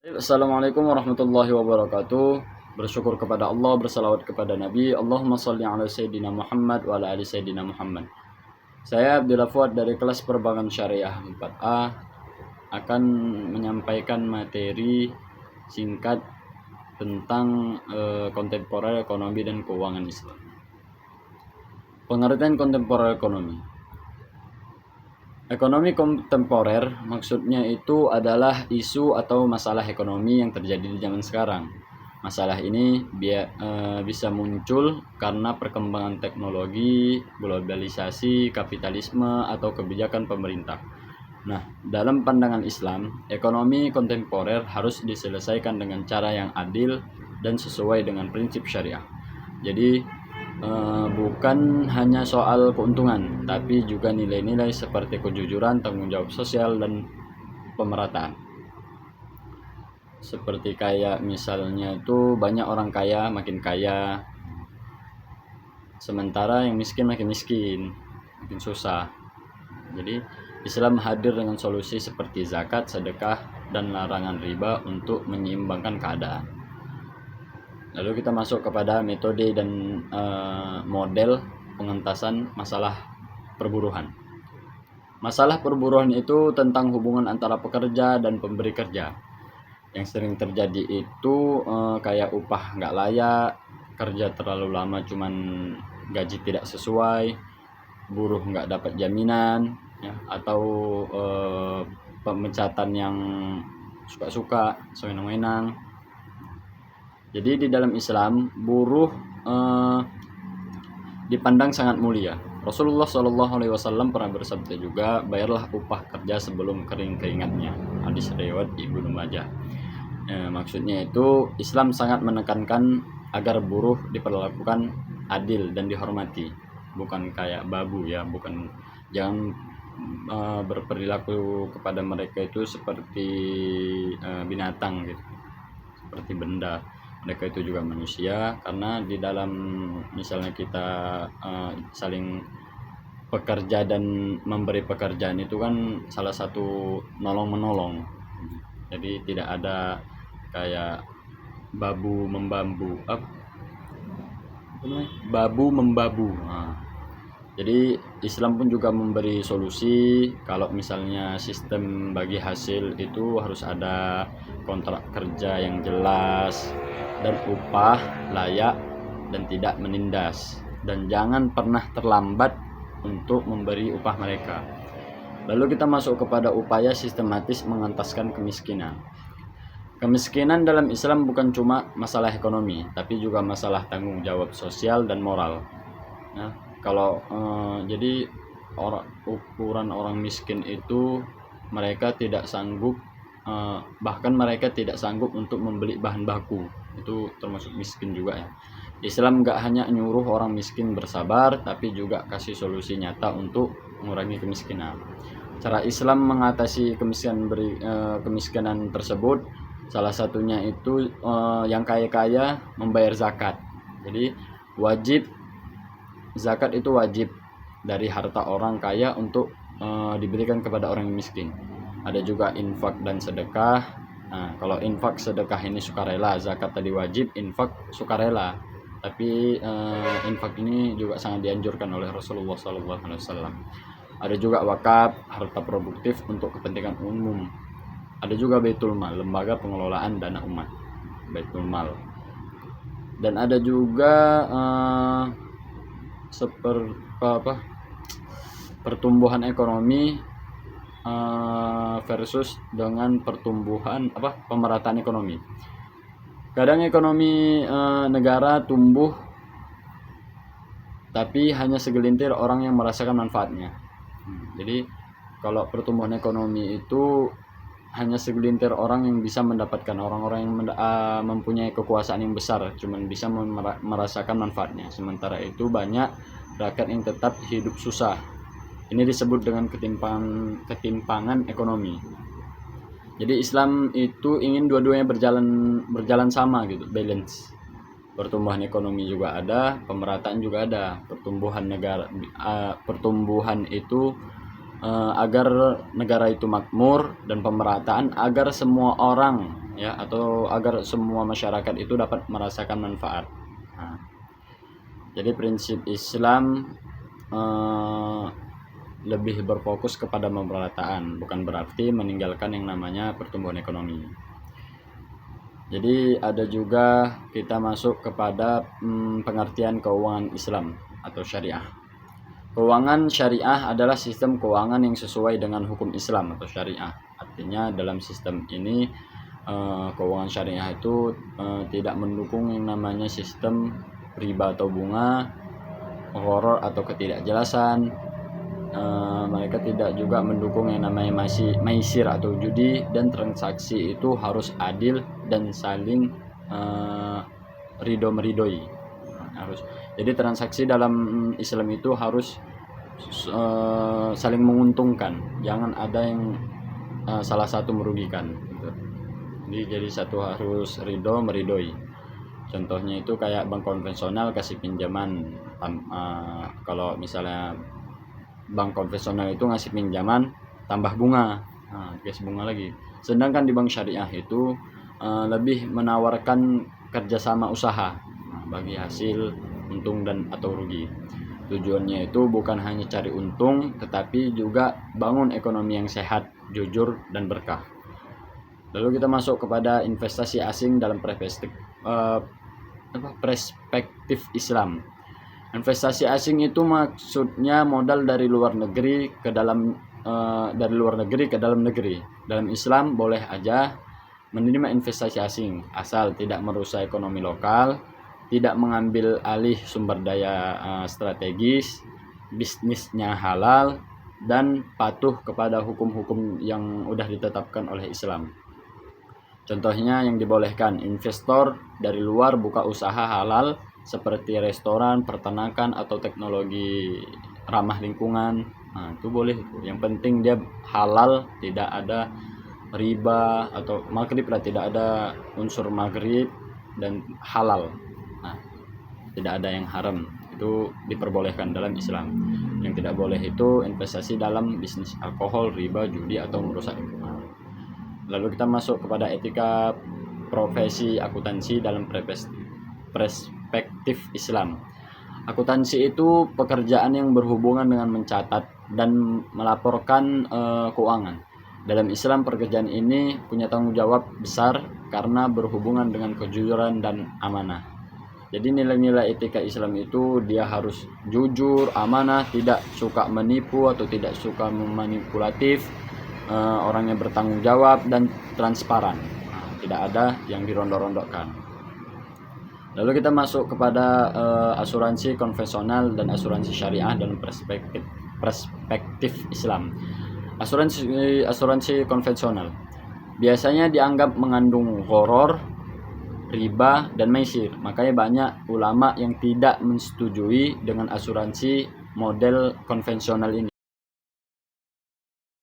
Assalamualaikum warahmatullahi wabarakatuh. Bersyukur kepada Allah, bersalawat kepada Nabi. Allahumma sholli ala Sayyidina Muhammad wa ala ali Sayyidina Muhammad. Saya Abdullah Fuad dari kelas Perbankan Syariah 4A akan menyampaikan materi singkat tentang kontemporer ekonomi dan keuangan Islam. Pengertian kontemporer ekonomi. Ekonomi kontemporer maksudnya itu adalah isu atau masalah ekonomi yang terjadi di zaman sekarang. Masalah ini bisa muncul karena perkembangan teknologi, globalisasi, kapitalisme, atau kebijakan pemerintah. Nah, dalam pandangan Islam, ekonomi kontemporer harus diselesaikan dengan cara yang adil dan sesuai dengan prinsip syariah. Jadi, bukan hanya soal keuntungan, tapi juga nilai-nilai seperti kejujuran, tanggung jawab sosial, dan pemerataan. Seperti kayak misalnya itu banyak orang kaya makin kaya, sementara yang miskin makin miskin, makin susah. Jadi Islam hadir dengan solusi seperti zakat, sedekah, dan larangan riba untuk menyeimbangkan keadaan. Lalu kita masuk kepada metode dan model pengentasan masalah perburuhan. Masalah perburuhan itu tentang hubungan antara pekerja dan pemberi kerja. Yang sering terjadi itu kayak upah nggak layak, kerja terlalu lama cuman gaji tidak sesuai, buruh nggak dapat jaminan, ya, atau pemecatan yang suka-suka, sewenang-wenang. Jadi di dalam Islam buruh dipandang sangat mulia. Rasulullah SAW pernah bersabda juga, bayarlah upah kerja sebelum kering keringatnya. Hadis riwayat Ibnu Majah. Maksudnya itu Islam sangat menekankan agar buruh diperlakukan adil dan dihormati, bukan kayak babu ya, jangan berperilaku kepada mereka itu seperti binatang gitu, seperti benda. Mereka itu juga manusia, karena di dalam misalnya kita saling pekerja dan memberi pekerjaan itu kan salah satu nolong-menolong. Jadi tidak ada kayak babu membabu. Nah, jadi Islam pun juga memberi solusi. Kalau misalnya sistem bagi hasil itu harus ada kontrak kerja yang jelas dan upah layak dan tidak menindas, dan jangan pernah terlambat untuk memberi upah mereka. Lalu kita masuk kepada upaya sistematis mengentaskan kemiskinan. Kemiskinan dalam Islam bukan cuma masalah ekonomi, tapi juga masalah tanggung jawab sosial dan moral. Nah, kalau jadi ukuran orang miskin itu mereka tidak sanggup, bahkan mereka tidak sanggup untuk membeli bahan baku, itu termasuk miskin juga ya. Islam nggak hanya nyuruh orang miskin bersabar, tapi juga kasih solusi nyata untuk mengurangi kemiskinan. Cara Islam mengatasi kemiskinan tersebut, salah satunya itu yang kaya-kaya membayar zakat. Jadi zakat itu wajib dari harta orang kaya untuk diberikan kepada orang miskin. Ada juga infak dan sedekah. Nah, kalau infak sedekah ini sukarela, zakat tadi wajib, infak sukarela. Tapi infak ini juga sangat dianjurkan oleh Rasulullah SAW. Ada juga wakaf, harta produktif untuk kepentingan umum. Ada juga Baitul Mal, lembaga pengelolaan dana umat, Baitul Mal. Dan ada juga pertumbuhan ekonomi versus dengan pemerataan ekonomi. Kadang ekonomi negara tumbuh, tapi hanya segelintir orang yang merasakan manfaatnya. Jadi kalau pertumbuhan ekonomi itu hanya segelintir orang yang bisa mendapatkan, orang-orang yang mempunyai kekuasaan yang besar cuman bisa merasakan manfaatnya. Sementara itu banyak rakyat yang tetap hidup susah. Ini disebut dengan ketimpangan ekonomi. Jadi Islam itu ingin dua-duanya berjalan sama gitu, balance. Pertumbuhan ekonomi juga ada, pemerataan juga ada. Pertumbuhan itu agar negara itu makmur dan pemerataan, agar semua orang ya, atau agar semua masyarakat itu dapat merasakan manfaat. Nah, jadi prinsip Islam lebih berfokus kepada pemerataan, bukan berarti meninggalkan yang namanya pertumbuhan ekonomi. Jadi ada juga kita masuk kepada pengertian keuangan Islam atau syariah. Keuangan syariah adalah sistem keuangan yang sesuai dengan hukum Islam atau syariah. Artinya dalam sistem ini keuangan syariah itu tidak mendukung yang namanya sistem riba atau bunga, horor atau ketidakjelasan. Mereka tidak juga mendukung yang namanya maisir atau judi, dan transaksi itu harus adil dan saling ridho-meridoi. Harus. Jadi transaksi dalam Islam itu harus saling menguntungkan, jangan ada yang salah satu merugikan gitu. Jadi satu harus ridho meridoi. Contohnya itu kayak bank konvensional kasih pinjaman, kalau misalnya bank konvensional itu ngasih pinjaman tambah bunga, kasih bunga lagi. Sedangkan di bank syariah itu lebih menawarkan kerjasama usaha bagi hasil untung dan atau rugi. Tujuannya itu bukan hanya cari untung, tetapi juga bangun ekonomi yang sehat, jujur, dan berkah. Lalu kita masuk kepada investasi asing dalam perspektif Islam. Investasi asing itu maksudnya modal dari luar negeri ke dalam negeri. Dalam Islam boleh aja menerima investasi asing asal tidak merusak ekonomi lokal, tidak mengambil alih sumber daya strategis, bisnisnya halal, dan patuh kepada hukum-hukum yang udah ditetapkan oleh Islam. Contohnya yang dibolehkan, investor dari luar buka usaha halal seperti restoran, peternakan, atau teknologi ramah lingkungan. Nah, itu boleh. Yang penting dia halal, tidak ada riba atau maghrib lah, tidak ada unsur maghrib, dan halal. Nah, tidak ada yang haram. Itu diperbolehkan dalam Islam. Yang tidak boleh itu investasi dalam bisnis alkohol, riba, judi, atau merusak lingkungan. Lalu kita masuk kepada etika profesi akuntansi dalam perspektif Islam. Akuntansi itu pekerjaan yang berhubungan dengan mencatat dan melaporkan keuangan. Dalam Islam, pekerjaan ini punya tanggung jawab besar karena berhubungan dengan kejujuran dan amanah. Jadi nilai-nilai etika Islam itu dia harus jujur, amanah, tidak suka menipu atau tidak suka memanipulatif, orangnya bertanggung jawab dan transparan. Tidak ada yang dirondo-rondokkan. Lalu kita masuk kepada asuransi konvensional dan asuransi syariah dalam perspektif Islam. Asuransi konvensional biasanya dianggap mengandung gharar, riba, dan maisir. Makanya banyak ulama yang tidak menyetujui dengan asuransi model konvensional ini.